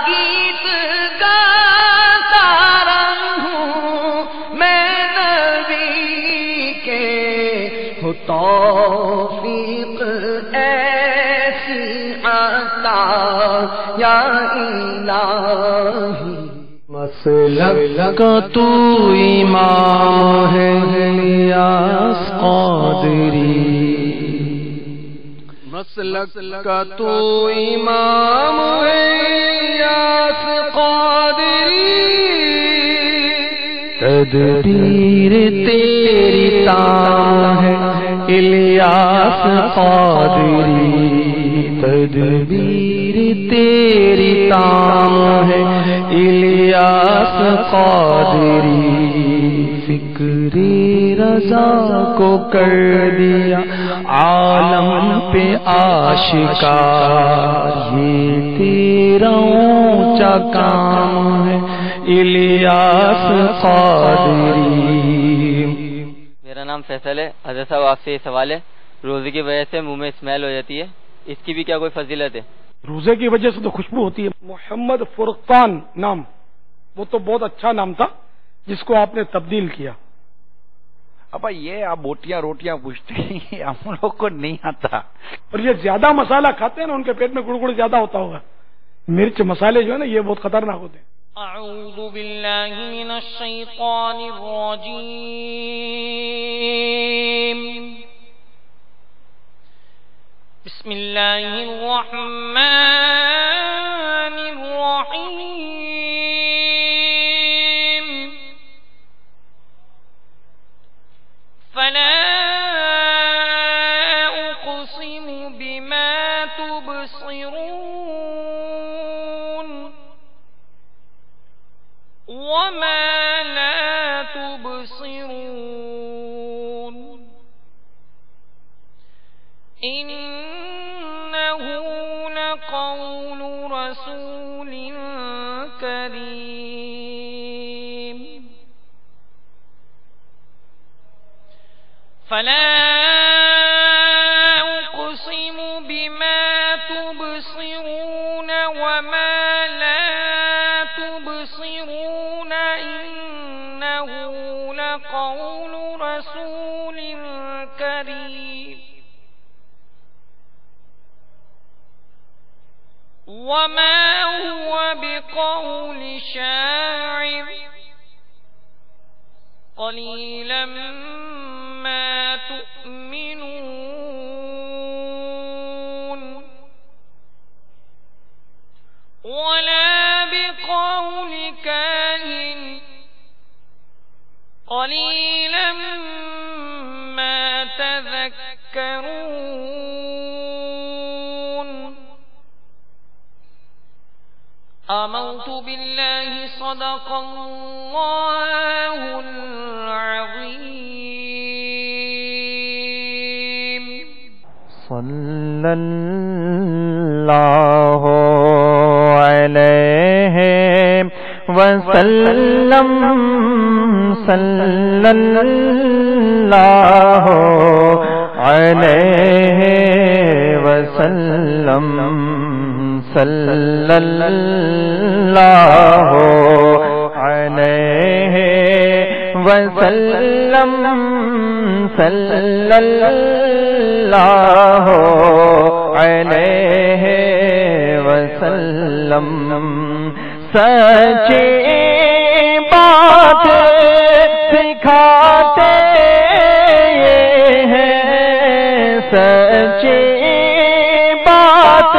گیت گاتا رہوں میں نبی کے، ہو توفیق ایسی عطا یا الہی۔ مسلک کا تو امام ہے الیاس قادری، مسلک کا تو امام ہے الیاس قادری، تدبیر تیری تان ہے الیاس قادری، تدبیر تیری تان ہے الیاس قادری، فکر رضا کو کر دیا عالم پہ آشکار، یہ تیرا اونچا کام ہے الیاس قادری۔ میرا نام فیصل ہے۔ حضرت صاحب آپ سے یہ سوال ہے، روزے کی وجہ سے منہ میں اسمیل ہو جاتی ہے، اس کی بھی کیا کوئی فضیلت ہے؟ روزے کی وجہ سے تو خوشبو ہوتی ہے۔ محمد فرقان نام، وہ تو بہت اچھا نام تھا جس کو آپ نے تبدیل کیا۔ ابا یہ آپ بوٹیاں روٹیاں پوچھتے ہیں، ہم لوگ کو نہیں آتا۔ اور یہ زیادہ مسالہ کھاتے ہیں نا، ان کے پیٹ میں گڑگڑ زیادہ ہوتا ہوگا۔ مرچ مسالے جو ہے نا یہ بہت خطرناک ہوتے ہیں۔ اعوذ باللہ من الشیطان الرجیم، بسم اللہ الرحمن الرحیم، فلا اقسم بما تبصرون وما لا تبصرون، إنه لقول رسول كريم، فلا أقسم بما تبصرون وما لا تبصرون، إنه لقول رسول كريم، وما هو بقول شاعر، قليلا ما تؤمنون، ولا بقول كاهن، قليلا ما تذكرون، آمنت بالله صدق الله العظيم۔ صلی اللہ علیہ وسلم، صلی اللہ علیہ وسلم، صلی اللہ علیہ وسلم، صلی اللہ علیہ وسلم، سچی بات سکھاتے ہیں، سچی بات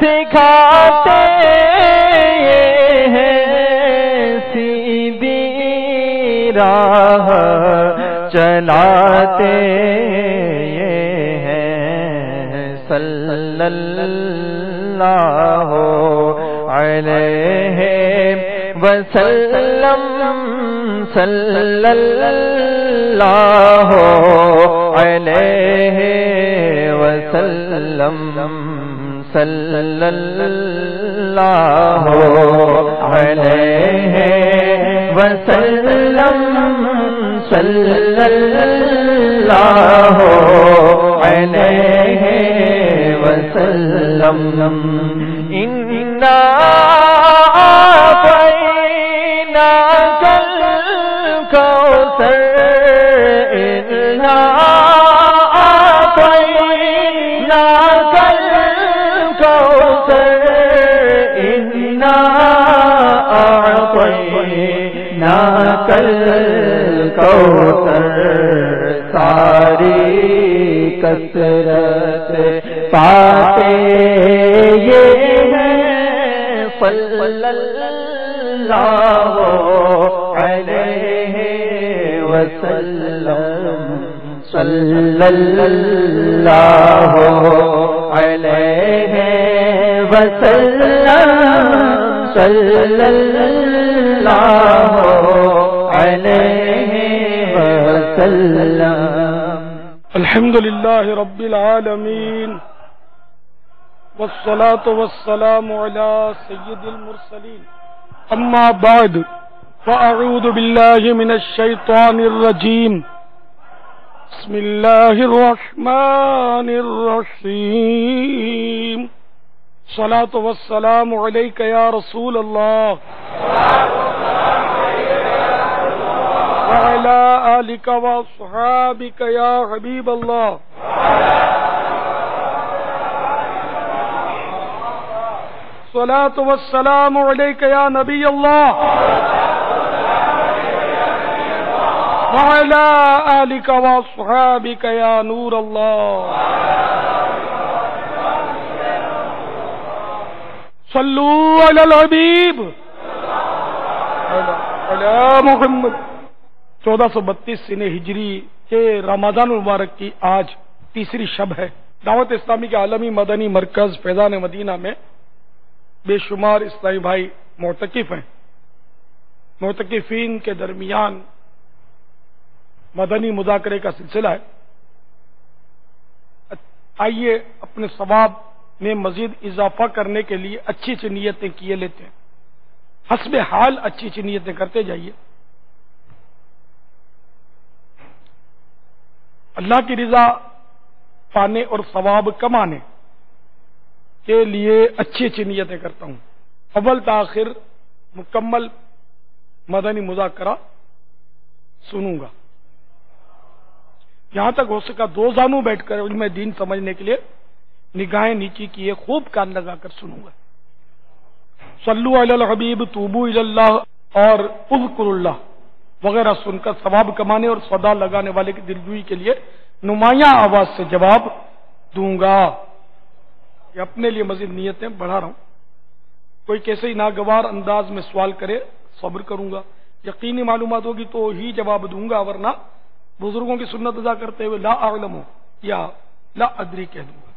سکھاتے ہیں، سیدھی راہ چلاتے ہیں، صلی اللہ علیہ وسلم، صلی اللہ علیہ وسلم، صلی اللہ علیہ وسلم، صلی اللہ علیہ وسلم، إنا أعطيناك الكوثر إنا أعطيناك الكوثر إنا أعطيناك الكوثر ساری کثرت پاتے یہ ہیں صلی اللہ علیہ وسلم صلی اللہ علیہ وسلم صلی اللہ علیہ وسلم. الحمد للہ رب العالمین والصلاة والسلام على سید المرسلین اما بعد فاعوذ باللہ من الشیطان الرجیم بسم اللہ الرحمن الرحیم الصلاة والسلام علیک یا رسول اللہ وعلى آلك وصحابك يا حبيب الله الصلاة والسلام عليك يا نبي الله وعلى آلك وصحابك يا نور الله صلوا على الحبيب على محمد. 1432 سنہ ہجری کے رمضان المبارک کی آج تیسری شب ہے. دعوت اسلامی کے عالمی مدنی مرکز فیضان مدینہ میں بے شمار اسلامی بھائی معتکف ہیں. معتکفین کے درمیان مدنی مذاکرے کا سلسلہ ہے. آئیے اپنے ثواب میں مزید اضافہ کرنے کے لیے اچھی اچھی نیتیں کیے لیتے ہیں. حسب حال اچھی اچھی نیتیں کرتے جائیے. اللہ کی رضا پانے اور ثواب کمانے کے لیے اچھی اچھی نیتیں کرتا ہوں. اول تاخیر مکمل مدنی مذاکرہ سنوں گا. جہاں تک ہو سکا دو زانوں بیٹھ کر علم دین سمجھنے کے لیے نگاہیں نیچی کیے خوب کان لگا کر سنوں گا. صلو علی الحبیب توبو الی اللہ اور اذکر اللہ وغیرہ سن کر ثواب کمانے اور صدا لگانے والے کی دلجوئی کے لیے نمایاں آواز سے جواب دوں گا. یہ اپنے لیے مزید نیتیں بڑھا رہا ہوں. کوئی کیسے ہی ناگوار انداز میں سوال کرے صبر کروں گا. یقینی معلومات ہوگی تو ہی جواب دوں گا ورنہ بزرگوں کی سنت ادا کرتے ہوئے لا اعلم یا لا ادری کہہ دوں گا.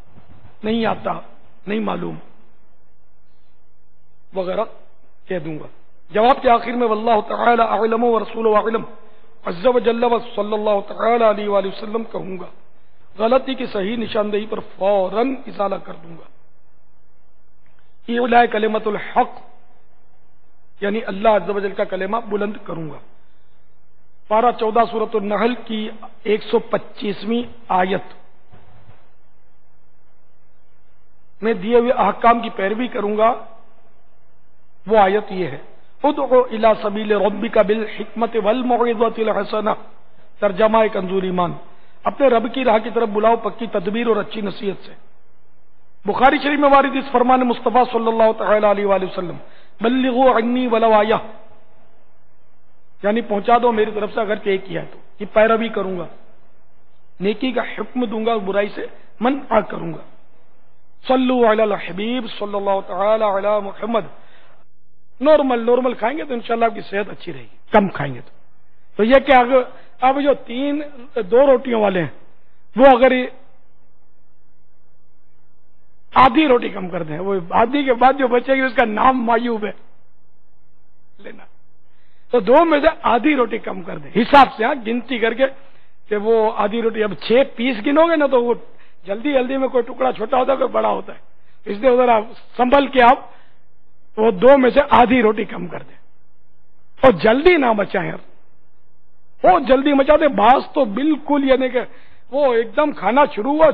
نہیں آتا, نہیں معلوم وغیرہ کہہ دوں گا. جواب کے آخر میں واللہ تعالی اعلم ورسولہ اعلم عز وجل صلی اللہ تعالی علیہ وآلہ وسلم کہوں گا. غلطی کی صحیح نشاندہی پر فوراً ازالہ کر دوں گا. اعلاء کلمۃ الحق یعنی اللہ عز وجل کا کلمہ بلند کروں گا. پارہ 14 سورۃ النحل کی 125ویں آیت میں دیے ہوئے احکام کی پیروی کروں گا. وہ آیت یہ ہے ادعو الی سبیل ربک بالحکمت والموعظۃ الحسنہ. ترجمہ کنزول ایمان اپنے رب کی راہ کی طرف بلاؤ پکی تدبیر اور اچھی نصیحت سے. بخاری شریف میں وارد اس فرمان مصطفیٰ صلی اللہ تعالی علیہ وآلہ وسلم بلغوا عنی ولو آیہ یعنی پہنچا دو میری طرف سے اگر کہ ایک کیا ہے تو یہ پیروی کروں گا. نیکی کا حکم دوں گا, برائی سے منع کروں گا. صلو علی الحبیب صلی اللہ تعالی علی محمد. نارمل کھائیں گے تو انشاءاللہ آپ کی صحت اچھی رہے گی. کم کھائیں گے تو یہ کہ اب جو 2 روٹیوں والے ہیں وہ اگر آدھی روٹی کم کر دیں, وہ آدھی کے بعد جو بچے گی اس کا نام معیوب ہے لینا, تو 2 میں سے آدھی روٹی کم کر دیں حساب سے. گنتی کر کے کہ وہ آدھی روٹی اب 6 پیس گنو گے نا تو وہ جلدی میں کوئی ٹکڑا چھوٹا ہوتا ہے کوئی بڑا ہوتا ہے, اس لیے ادھر آپ سنبھل کے آپ وہ 2 میں سے آدھی روٹی کم کر دیں اور جلدی نہ مچائیں. وہ جلدی مچاتے بعض تو بالکل یعنی کہ وہ ایک دم کھانا شروع ہوا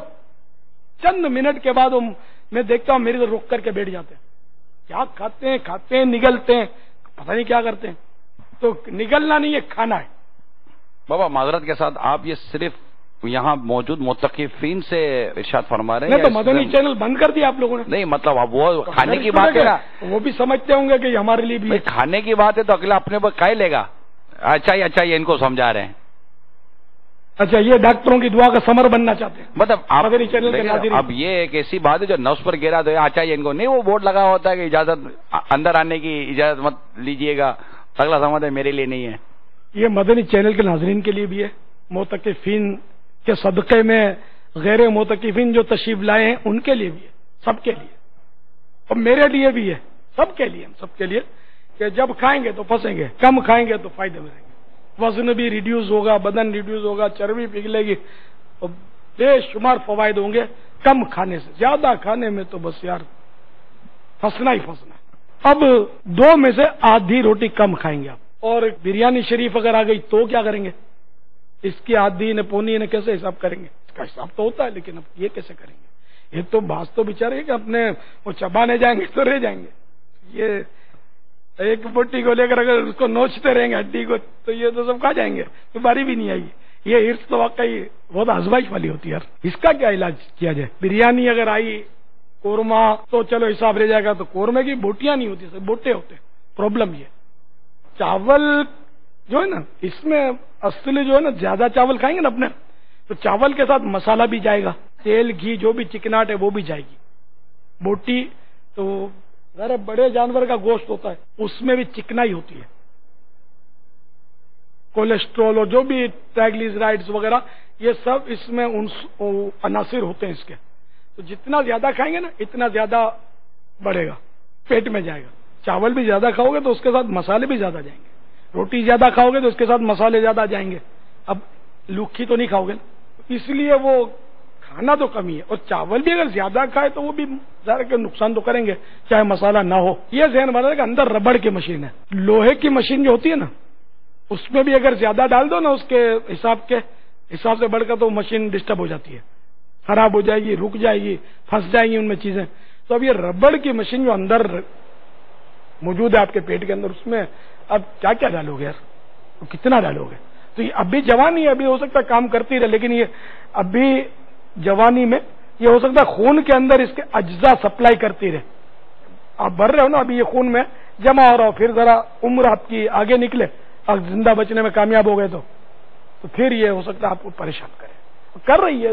چند منٹ کے بعد میں دیکھتا ہوں میری طرف رک کر کے بیٹھ جاتے ہیں. کیا کھاتے ہیں نگلتے ہیں، پتہ نہیں کیا کرتے ہیں. تو نگلنا نہیں ہے، کھانا ہے. بابا معذرت کے ساتھ آپ یہ صرف یہاں موجود متقفین سے ارشاد فرما رہے ہیں؟ نہیں تو مدنی چینل بند کر دیا آپ لوگوں نے. نہیں مطلب اب وہ کھانے کی بات ہے نا، وہ بھی سمجھتے ہوں گے کہ یہ ہمارے لیے بھی کھانے کی بات ہے تو اگلا اپنے پر کھائے لے گا. اچھا یہ ان کو سمجھا رہے ہیں. اچھا یہ ڈاکٹروں کی دعا کا ثمر بننا چاہتے ہیں. مطلب آپ مدنی چینل کے ناظرین، اب یہ ایک ایسی بات ہے جو نفس پر گرا تو اچھا ان کو نہیں، وہ بورڈ لگا ہوتا ہے کہ اجازت اندر آنے کی اجازت مت لیجئے گا، اگلا سمجھ ہے میرے لیے نہیں ہے. یہ مدنی چینل کے ناظرین کے لیے بھی ہے، معتکفین کے صدقے میں غیر معتکفین جو تشریف لائے ہیں ان کے لیے بھی ہے، سب کے لیے، اور میرے لیے بھی ہے، سب کے لیے، ہم سب کے لیے، کہ جب کھائیں گے تو پھنسیں گے، کم کھائیں گے تو فائدے میں رہیں گے، وزن بھی ریڈیوز ہوگا، بدن ریڈیوز ہوگا، چربی پگھلے گی، اور بے شمار فوائد ہوں گے کم کھانے سے. زیادہ کھانے میں تو بس یار پھنسنا ہی پھنسنا ہے. اب دو میں سے آدھی روٹی کم کھائیں گے آپ، اور بریانی شریف اگر آ گئی تو کیا کریں گے؟ اس کی آدھی نے پونی نے کیسے حساب کریں گے؟ اس کا حساب تو ہوتا ہے، لیکن اب یہ کیسے کریں گے؟ یہ تو باز تو بیچارے کہ اپنے وہ چبانے جائیں گے تو رہ جائیں گے. یہ ایک بوٹی کو لے کر اگر اس کو نوچتے رہیں گے ہڈی کو تو یہ تو سب کھا جائیں گے، تو باری بھی نہیں آئے گی. یہ ہرس تو واقعی بہت آزمائش والی ہوتی ہے یار. اس کا کیا علاج کیا جائے؟ بریانی اگر آئی، قورمہ تو چلو حساب رہ جائے گا، تو قورمے کی بوٹیاں نہیں ہوتی، بوٹے ہوتے. پرابلم یہ چاول جو ہے نا، اس میں اصلی جو ہے نا، زیادہ چاول کھائیں گے نا اپنے تو چاول کے ساتھ مسالہ بھی جائے گا، تیل گھی جو بھی چکناٹ ہے وہ بھی جائے گی. بوٹی تو ذرا بڑے جانور کا گوشت ہوتا ہے، اس میں بھی چکنائی ہوتی ہے، کولیسٹرول اور جو بھی ٹرائگلیسرائڈز وغیرہ یہ سب اس میں عناصر ہوتے ہیں اس کے. تو جتنا زیادہ کھائیں گے نا اتنا زیادہ بڑھے گا، پیٹ میں جائے گا. چاول بھی زیادہ کھاؤ گے تو اس کے ساتھ مسالے بھی زیادہ جائیں گے، روٹی زیادہ کھاؤ گے تو اس کے ساتھ مسالے زیادہ جائیں گے. اب لوکھی تو نہیں کھاؤ گے، اس لیے وہ کھانا تو کم ہی ہے. اور چاول بھی اگر زیادہ کھائے تو وہ بھی ظاہر کہ نقصان تو کریں گے چاہے مسالہ نہ ہو. یہ ذہن بنا کہ اندر ربڑ کی مشین ہے، لوہے کی مشین جو ہوتی ہے نا، اس میں بھی اگر زیادہ ڈال دو نا اس کے حساب سے بڑھ کر تو مشین ڈسٹرب ہو جاتی ہے، خراب ہو جائے گی، رک جائے گی، پھنس جائیں گی ان میں چیزیں. تو اب یہ ربڑ کی مشین جو اندر موجود ہے آپ کے پیٹ کے اندر، اس میں اب کیا کیا ڈالو گے یار؟ تو کتنا ڈالو گے؟ تو یہ اب بھی جوانی ہے، ابھی ہو سکتا ہے کام کرتی رہے، لیکن یہ ابھی جوانی میں یہ ہو سکتا ہے خون کے اندر اس کے اجزاء سپلائی کرتی رہے. آپ بھر رہے ہو نا ابھی، یہ خون میں جمع ہو رہا ہو، پھر ذرا عمر آپ کی آگے نکلے، آپ زندہ بچنے میں کامیاب ہو گئے تو پھر یہ ہو سکتا ہے آپ کو پریشان کرے. کر رہی ہے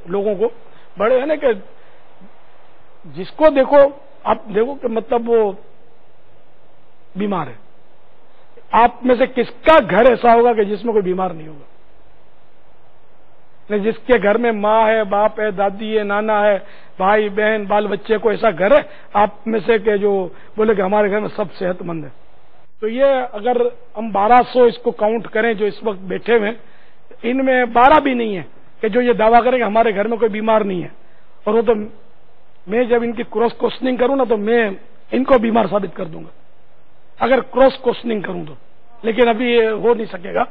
لوگوں کو، بڑے ہیں نا کہ جس کو دیکھو آپ دیکھو کہ مطلب وہ بیمار ہے. آپ میں سے کس کا گھر ایسا ہوگا کہ جس میں کوئی بیمار نہیں ہوگا؟ جس کے گھر میں ماں ہے، باپ ہے، دادی ہے، نانا ہے، بھائی بہن، بال بچے کو ایسا گھر ہے آپ میں سے کہ جو بولے کہ ہمارے گھر میں سب صحت مند ہے. تو یہ اگر ہم 1200 اس کو کاؤنٹ کریں جو اس وقت بیٹھے ہوئے، ان میں 12 بھی نہیں ہے کہ جو یہ دعویٰ کریں کہ ہمارے گھر میں کوئی بیمار نہیں ہے. اور وہ تو میں جب ان کی کراس کوسچننگ کروں نا تو میں ان کو بیمار ثابت کر دوں گا اگر کراس کوسچننگ کروں تو، لیکن ابھی یہ ہو نہیں سکے گا.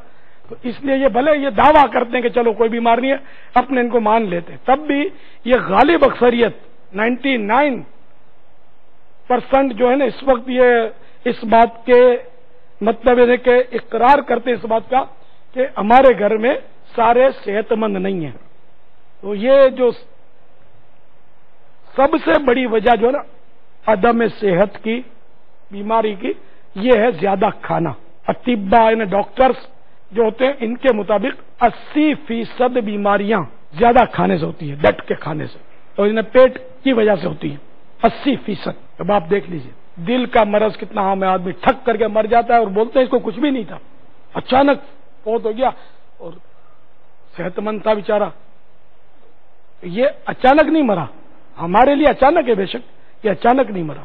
تو اس لیے یہ بھلے یہ دعویٰ کرتے ہیں کہ چلو کوئی بیمار نہیں ہے، اپنے ان کو مان لیتے ہیں، تب بھی یہ غالب اکثریت 99% جو ہے نا اس وقت یہ اس بات کے مطلب ہے کہ اقرار کرتے اس بات کا کہ ہمارے گھر میں سارے صحت مند نہیں ہیں. تو یہ جو سب سے بڑی وجہ جو ہے نا عدم صحت کی، بیماری کی، یہ ہے زیادہ کھانا. اطباء یعنی ڈاکٹرز جو ہوتے ہیں ان کے مطابق 80% بیماریاں زیادہ کھانے سے ہوتی ہیں، ڈٹ کے کھانے سے، اور انہیں پیٹ کی وجہ سے ہوتی ہیں 80%. اب آپ دیکھ لیجئے دل کا مرض کتنا عام ہے، آدمی ٹھک کر کے مر جاتا ہے اور بولتے ہیں اس کو کچھ بھی نہیں تھا، اچانک فوت ہو گیا اور صحت مند تھا بیچارہ. یہ اچانک نہیں مرا، ہمارے لیے اچانک ہے بے شک، یہ اچانک نہیں مرا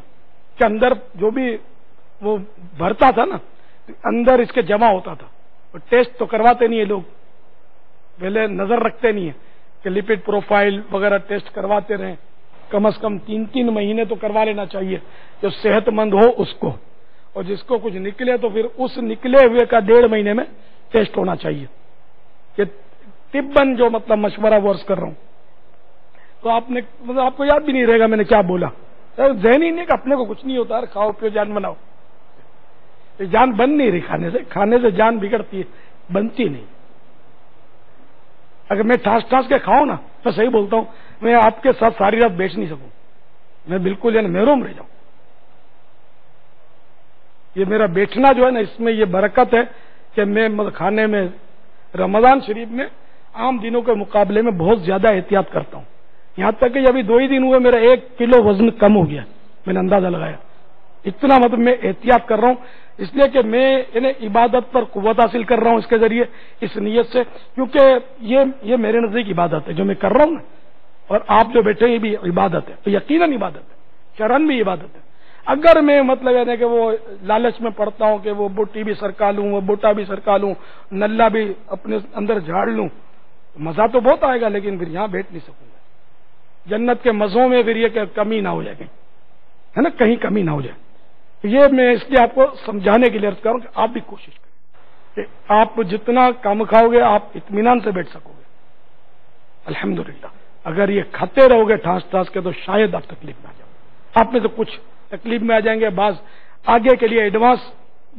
کہ اندر جو بھی وہ بھرتا تھا نا اندر اس کے جمع ہوتا تھا. اور ٹیسٹ تو کرواتے نہیں ہیں لوگ، پہلے نظر رکھتے نہیں ہیں کہ لپڈ پروفائل وغیرہ ٹیسٹ کرواتے رہیں، کم از کم 3 مہینے تو کروا لینا چاہیے جو صحت مند ہو اس کو، اور جس کو کچھ نکلے تو پھر اس نکلے ہوئے کا 1.5 مہینے میں ٹیسٹ ہونا چاہیے. یہ طباً جو مطلب مشورہ وہ عرض کر رہا ہوں. تو آپ نے مطلب آپ کو یاد بھی نہیں رہے گا میں نے کیا بولا، ذہن ہی نہیں کہ اپنے کو کچھ نہیں ہوتا، کھاؤ پیو جان بناؤ. جان بن نہیں رہی کھانے سے جان بگڑتی ہے، بنتی نہیں. اگر میں ٹھاس ٹھاس کے کھاؤں نا، میں صحیح بولتا ہوں، میں آپ کے ساتھ ساری رات بیچ نہیں سکوں، میں بالکل یعنی محروم رہ جاؤں. یہ میرا بیٹھنا جو ہے نا، اس میں یہ برکت ہے کہ میں کھانے میں رمضان شریف میں عام دنوں کے مقابلے میں بہت زیادہ احتیاط کرتا ہوں. یہاں تک کہ ابھی 2 ہی دن ہوئے میرا 1 کلو وزن کم ہو گیا، میں نے اندازہ لگایا. اتنا میں احتیاط کر رہا ہوں، اس لیے کہ میں عبادت پر قوت حاصل کر رہا ہوں اس کے ذریعے، اس نیت سے، کیونکہ یہ میرے نزدیک عبادت ہے جو میں کر رہا ہوں نا. اور آپ جو بیٹھے یہ بھی عبادت ہے، تو یقیناً عبادت ہے، شرعاً بھی عبادت ہے. اگر میں ہے کہ وہ لالچ میں پڑتا ہوں کہ وہ بوٹی بھی سرکا لوں، وہ بوٹا بھی سرکا لوں، نلہ بھی اپنے اندر جھاڑ لوں، مزہ تو بہت آئے گا لیکن پھر یہاں بیٹھ نہیں سکوں گا. جنت کے مزوں میں پھر یہ کہ کمی نہ ہو جائے، ہے نا، کہیں کمی نہ ہو جائے. یہ میں اس لیے آپ کو سمجھانے کے لیے عرض کروں کہ آپ بھی کوشش کریں کہ آپ جتنا کم کھاؤ گے آپ اطمینان سے بیٹھ سکو گے. الحمدللہ اگر یہ کھاتے رہو گے ٹھاس ٹھاس کے تو شاید آپ تکلیف میں آ جاؤ. آپ میں سے کچھ تکلیف میں آ جائیں گے، بعض آگے کے لیے ایڈوانس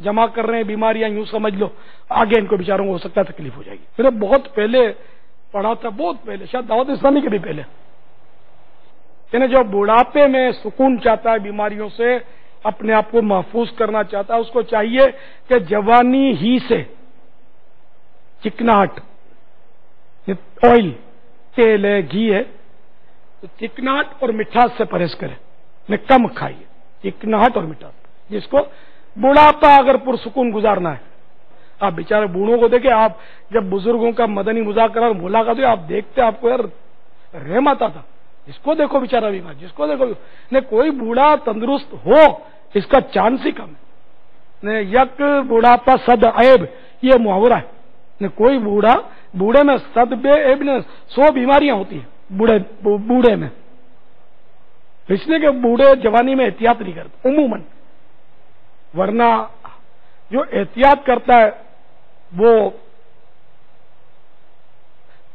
جمع کر رہے ہیں بیماریاں، یوں سمجھ لو آگے ان کو بیچاروں کو ہو سکتا ہے تکلیف ہو جائے گی. میں نے بہت پہلے پڑھا تھا، بہت پہلے، شاید دعوت اسلامی کے بھی پہلے، یعنی جو بڑھاپے میں سکون چاہتا ہے، بیماریوں سے اپنے آپ کو محفوظ کرنا چاہتا ہے، اس کو چاہیے کہ جوانی ہی سے چکناہٹ، آئل، تیل ہے، گھی ہے، تو چکناہٹ اور مٹھاس سے پرہیز کرے، کم کھائیے چکناہٹ اور مٹھاس. جس کو بڑھاپا اگر پرسکون گزارنا ہے، آپ بیچارے بوڑھوں کو دیکھیں، آپ جب بزرگوں کا مدنی مذاکرہ اور ملاقات ہوئی، آپ دیکھتے آپ کو یار رحم آتا تھا. جس کو دیکھو بیچارہ بیمار، جس کو دیکھو نہیں، کوئی بوڑھا تندرست ہو اس کا چانس ہی کم ہے. یک بوڑھاپا صد عیب، یہ محاورہ ہے. کوئی بوڑھے میں صد بے عیب نے 100 بیماریاں ہوتی ہیں بوڑھے میں، اس لیے کہ بوڑھے جوانی میں احتیاط نہیں کرتے عموماً. ورنہ جو احتیاط کرتا ہے وہ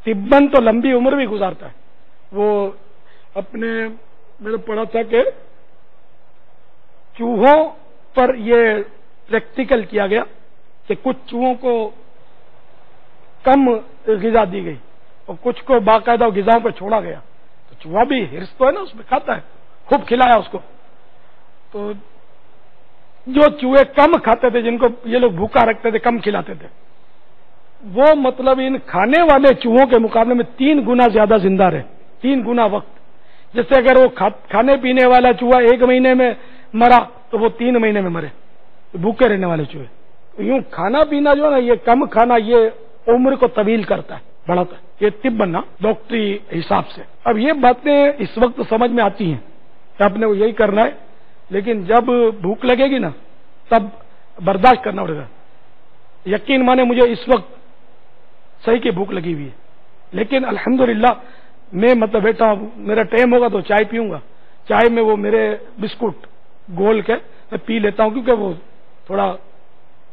طباً تو لمبی عمر بھی گزارتا ہے. وہ اپنے میں نے پڑھا تھا کہ چوہوں پر یہ پریکٹیکل کیا گیا کہ کچھ چوہوں کو کم غذا دی گئی اور کچھ کو باقاعدہ غذاؤں پہ چھوڑا گیا. تو چوہا بھی ہرس تو ہے نا، اس میں کھاتا ہے، خوب کھلایا اس کو. تو جو چوہے کم کھاتے تھے، جن کو یہ لوگ بھوکا رکھتے تھے، کم کھلاتے تھے، وہ مطلب ان کھانے والے چوہوں کے مقابلے میں 3 گنا زیادہ زندہ رہے، 3 گنا وقت. جیسے اگر وہ کھانے پینے والا چوہا 1 مہینے میں مرا تو وہ 3 مہینے میں مرے، بھوکے رہنے والے چوہے. یوں کھانا پینا جو ہے نا، یہ کم کھانا یہ عمر کو طویل کرتا ہے، بڑھاتا ہے. یہ طب بننا ڈاکٹری حساب سے. اب یہ باتیں اس وقت سمجھ میں آتی ہیں کہ آپ نے وہ یہی کرنا ہے، لیکن جب بھوک لگے گی نا تب برداشت کرنا پڑے گا. یقین مانے مجھے اس وقت صحیح کی بھوک لگی ہوئی ہے، لیکن الحمدللہ میں بیٹھا ہوں، میرا ٹائم ہوگا تو چائے پیوں گا. چائے میں وہ میرے بسکٹ گول کے میں پی لیتا ہوں، کیونکہ وہ تھوڑا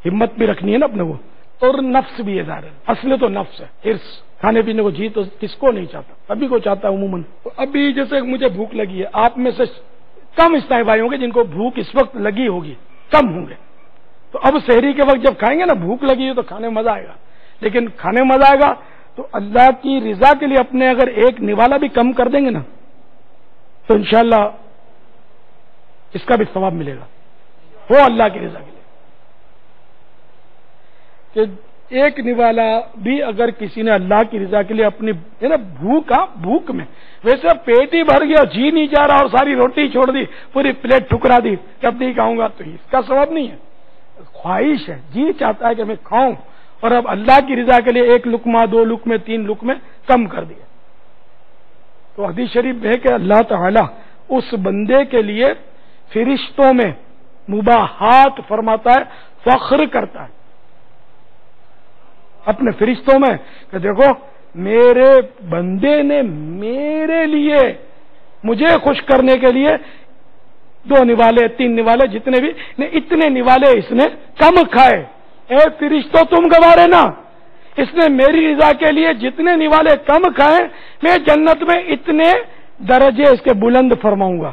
ہمت بھی رکھنی ہے نا اپنے کو، اور نفس بھی ہے ظاہر ہے. اصل تو نفس ہے، ہرس کھانے پینے کو. جی تو کس کو نہیں چاہتا، سبھی کو چاہتا ہے عموماً. ابھی جیسے مجھے بھوک لگی ہے، آپ میں سے کم اس طرح بھائی ہوں گے جن کو بھوک اس وقت لگی ہوگی، کم ہوں گے. تو اب سحری کے وقت جب کھائیں گے نا، بھوک لگی ہے تو کھانے میں مزہ آئے گا. لیکن کھانے میں مزہ آئے گا تو اللہ کی رضا کے لیے اپنے اگر ایک نوالا بھی کم کر دیں گے نا تو انشاءاللہ اس کا بھی ثواب ملے گا، وہ اللہ کی رضا کے لیے. کہ ایک نوالا بھی اگر کسی نے اللہ کی رضا کے لیے اپنی بھوک میں، ویسے پیٹ ہی بھر گیا، جی نہیں جا رہا اور ساری روٹی چھوڑ دی، پوری پلیٹ ٹھکرا دی کہ اب نہیں کھاؤں گا، تو اس کا ثواب نہیں ہے. خواہش ہے، جی چاہتا ہے کہ میں کھاؤں، اور اب اللہ کی رضا کے لیے 1 لقمہ 2 لقمے 3 لقمے کم کر دیا. تو حدیث شریف میں کہ اللہ تعالی اس بندے کے لیے فرشتوں میں مباحات فرماتا ہے، فخر کرتا ہے اپنے فرشتوں میں کہ دیکھو میرے بندے نے میرے لیے، مجھے خوش کرنے کے لیے 2 نوالے 3 نوالے جتنے بھی، اتنے نوالے اس نے کم کھائے. اے فرشتوں تم گوارے نا، اس نے میری رضا کے لیے جتنے نوالے کم کھائے، میں جنت میں اتنے درجے اس کے بلند فرماؤں گا.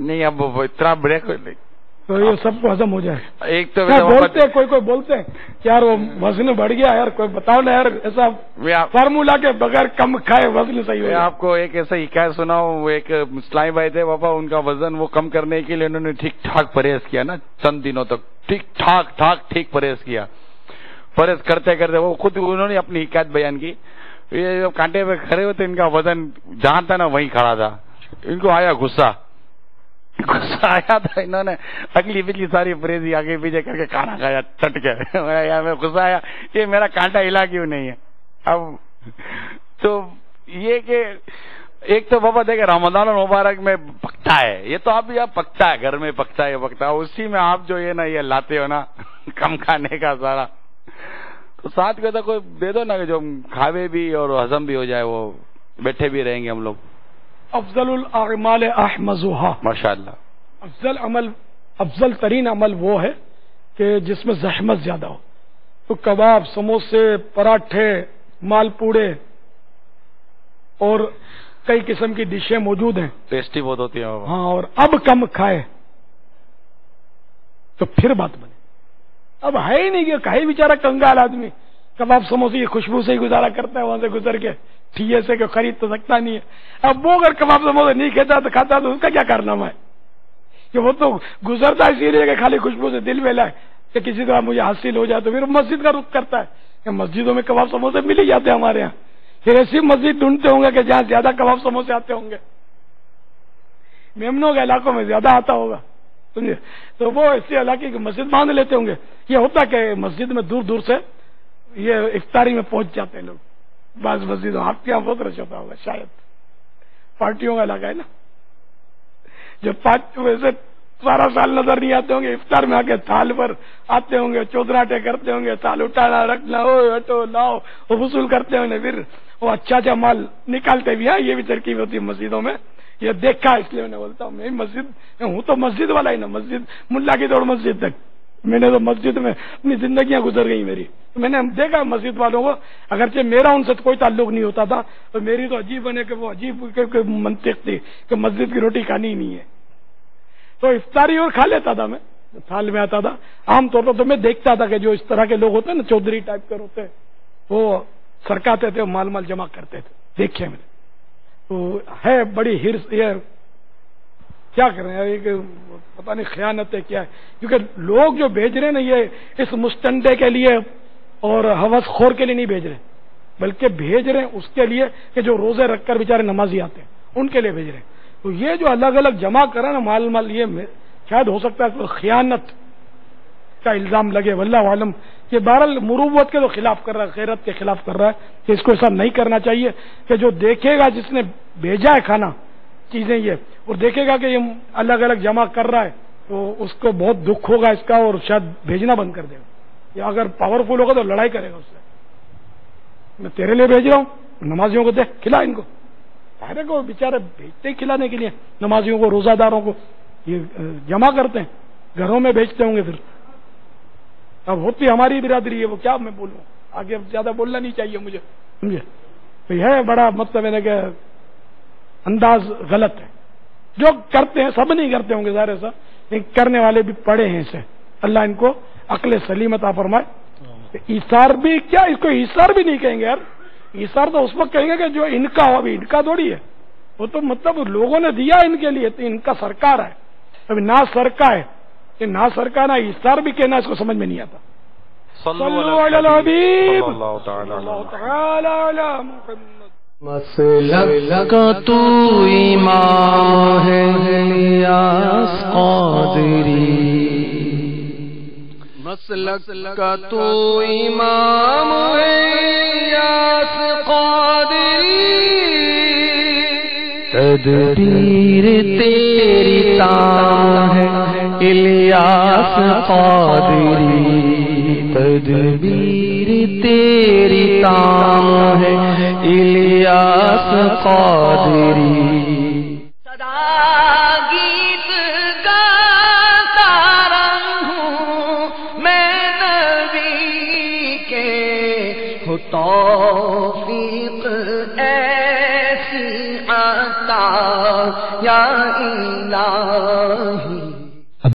نہیں اب وہ اتنا بریک تو یہ سب کو ہضم ہو جائے. ایک تو بولتے ہیں کوئی بولتے ہیں یار وہ وزن بڑھ گیا یار, کوئی بتاؤ نا یار ایسا فارمولا کے بغیر کم کھائے وزن صحیح ہو. میں آپ کو ایک ایسا حکایت سناؤں. وہ ایک اسلامی بھائی تھے بابا, ان کا وزن وہ کم کرنے کے لیے انہوں نے ٹھیک ٹھاک پرہیز کیا نا, چند دنوں تک ٹھیک ٹھاک پرہیز کیا. پرہیز کرتے کرتے وہ خود انہوں نے اپنی حکایت بیان کی. یہ جو کانٹے پہ کھڑے ہوتے ان کا وزن جہاں تھا نا وہیں کھڑا تھا. ان کو آیا غصہ آیا تھا, انہوں نے اگلی پچھلی ساری پرہیزی آگے پیچھے کر کے کھانا کھایا ٹٹ کے. میں غصہ آیا یہ میرا کانٹا ہلا کیوں نہیں ہے. اب تو یہ کہ ایک تو بابا دیکھے رمضان المبارک میں پکتا ہے, یہ تو اب یہاں پکتا ہے, گھر میں پکتا ہے اسی میں آپ جو یہ نا یہ لاتے ہو نا کم کھانے کا سارا, تو ساتھ کے تو کوئی دے دو نا کہ جو کھاوے بھی اور ہضم بھی ہو جائے, وہ بیٹھے بھی رہیں گے ہم لوگ. افضل الاعمال احمزها, ماشاءاللہ. افضل ترین عمل وہ ہے کہ جس میں زحمت زیادہ ہو. تو کباب, سموسے, پراٹھے, مال پوڑے اور کئی قسم کی ڈشیں موجود ہیں, ٹیسٹی بہت ہوتی ہیں. ہاں, اور اب کم کھائے تو پھر بات بنے. اب ہے ہی نہیں کہ کہیں بیچارہ کنگال آدمی کباب سموسے کی خوشبو سے ہی گزارا کرتا ہے, وہاں سے گزر کے ٹھیے سے کہ خرید تو سکتا نہیں ہے. اب وہ اگر کباب سموسے نہیں کھاتا تو اس کا کیا کارنامہ ہے کہ وہ تو گزرتا اسی لیے کہ خالی خوشبو سے دل ویلا ہے کہ کسی طرح مجھے حاصل ہو جائے, تو پھر مسجد کا رخ کرتا ہے کہ مسجدوں میں کباب سموسے مل ہی جاتے ہیں ہمارے یہاں. پھر ایسی مسجد ڈھونڈتے ہوں گے کہ جہاں زیادہ کباب سموسے آتے ہوں گے, میمنوں کے علاقوں میں زیادہ آتا ہوگا, سمجھے, تو وہ ایسے علاقے کی مسجد باندھ لیتے ہوں گے. یہ ہوتا کہ مسجد میں دور دور سے یہ افطاری میں پہنچ جاتے ہیں لوگ. بعض مسجدوں آپ کے یہاں بہت رش ہوتا ہوگا, شاید پارٹیوں کا علاقہ ہے نا, جو ویسے سارا سال نظر نہیں آتے ہوں گے, افطار میں آ کے تھال پر آتے ہوں گے, چودراٹے کرتے ہوں گے, تھال اٹھانا رکھنا, ہٹو لاؤ, وہ وصول کرتے ہوں گے, پھر وہ اچھا مال نکالتے بھی. یہ بھی ترکیب ہوتی ہے مسجدوں میں, یہ دیکھا اس لیے میں بولتا ہوں. میں مسجد ہوں تو مسجد والا ہی نا, مسجد ملا کی دوڑ مسجد تک. میں نے تو مسجد میں اپنی زندگیاں گزر گئی میری. میں نے دیکھا مسجد والوں کو, اگرچہ میرا ان سے کوئی تعلق نہیں ہوتا تھا, تو میری تو عجیب بنے کہ وہ عجیب منطق تھی کہ مسجد کی روٹی کھانی ہی نہیں ہے. تو افطاری اور کھا لیتا تھا میں, تھال میں آتا تھا. عام طور پر تو میں دیکھتا تھا کہ جو اس طرح کے لوگ ہوتے ہیں نا, چودھری ٹائپ کے ہوتے ہیں, وہ سرکاتے تھے, مال جمع کرتے تھے, دیکھے میں نے. تو ہے بڑی ہرس, یہ کیا کر رہے ہیں, کہ پتہ نہیں خیانت ہے کیا ہے, کیونکہ لوگ جو بھیج رہے ہیں نا یہ اس مستنڈے کے لیے اور ہوس خور کے لیے نہیں بھیج رہے, بلکہ بھیج رہے ہیں اس کے لیے کہ جو روزے رکھ کر بیچارے نمازی آتے ہیں ان کے لیے بھیج رہے ہیں. تو یہ جو الگ الگ جمع کرا نا مال, یہ شاید ہو سکتا ہے خیانت کا الزام لگے, واللہ عالم. کہ بہرحال مروت کے تو خلاف کر رہا ہے, غیرت کے خلاف کر رہا ہے, کہ اس کو ایسا نہیں کرنا چاہیے. کہ جو دیکھے گا جس نے بھیجا ہے کھانا چیزیں یہ, اور دیکھے گا کہ یہ الگ الگ جمع کر رہا ہے, تو اس کو بہت دکھ ہوگا اس کا, اور شاید بھیجنا بند کر دے گا. یا اگر پاورفل ہوگا تو لڑائی کرے گا اس سے. میں تیرے لیے بھیج رہا ہوں, نمازیوں کو دے, کھلا ان کو. پہلے کو بیچارے بھیجتے ہی کھلانے کے لیے, نمازیوں کو, روزہ داروں کو یہ جمع کرتے ہیں, گھروں میں بیچتے ہوں گے. پھر اب ہوتی ہماری برادری ہے, وہ کیا میں بولوں, آگے زیادہ بولنا نہیں چاہیے مجھے, سمجھے. تو یہ بڑا مطلب ہے کہ انداز غلط ہے. جو کرتے ہیں سب نہیں کرتے ہوں گے ظاہر سا, لیکن کرنے والے بھی پڑے ہیں اسے. اللہ ان کو عقل سلیم عطا فرمائے. ایثار بھی کیا, اس کو ایثار بھی نہیں کہیں گے یار. ایثار تو اس وقت کہیں گے کہ جو ان کا ہو, ابھی ان کا تھوڑی ہے, وہ تو مطلب لوگوں نے دیا ان کے لیے, تو ان کا سرکار ہے. ابھی نہ سرکا ہے, کہ نہ سرکا نہ ایثار بھی کہنا اس کو سمجھ میں نہیں آتا. صلو علی الحبیب صلی اللہ تعالی علی محمد. مسلک کا تو امام ہے الیاس قادری, مسلک کا تو امام ہے الیاس قادری, تدبیر تیری تام ہے الیاس قادری, تدبیر تیری تام ہے الیاس قادری. صدا گیت گاتا رہوں میں نبی کے, ہو توفیق ایسی عطا یا الہ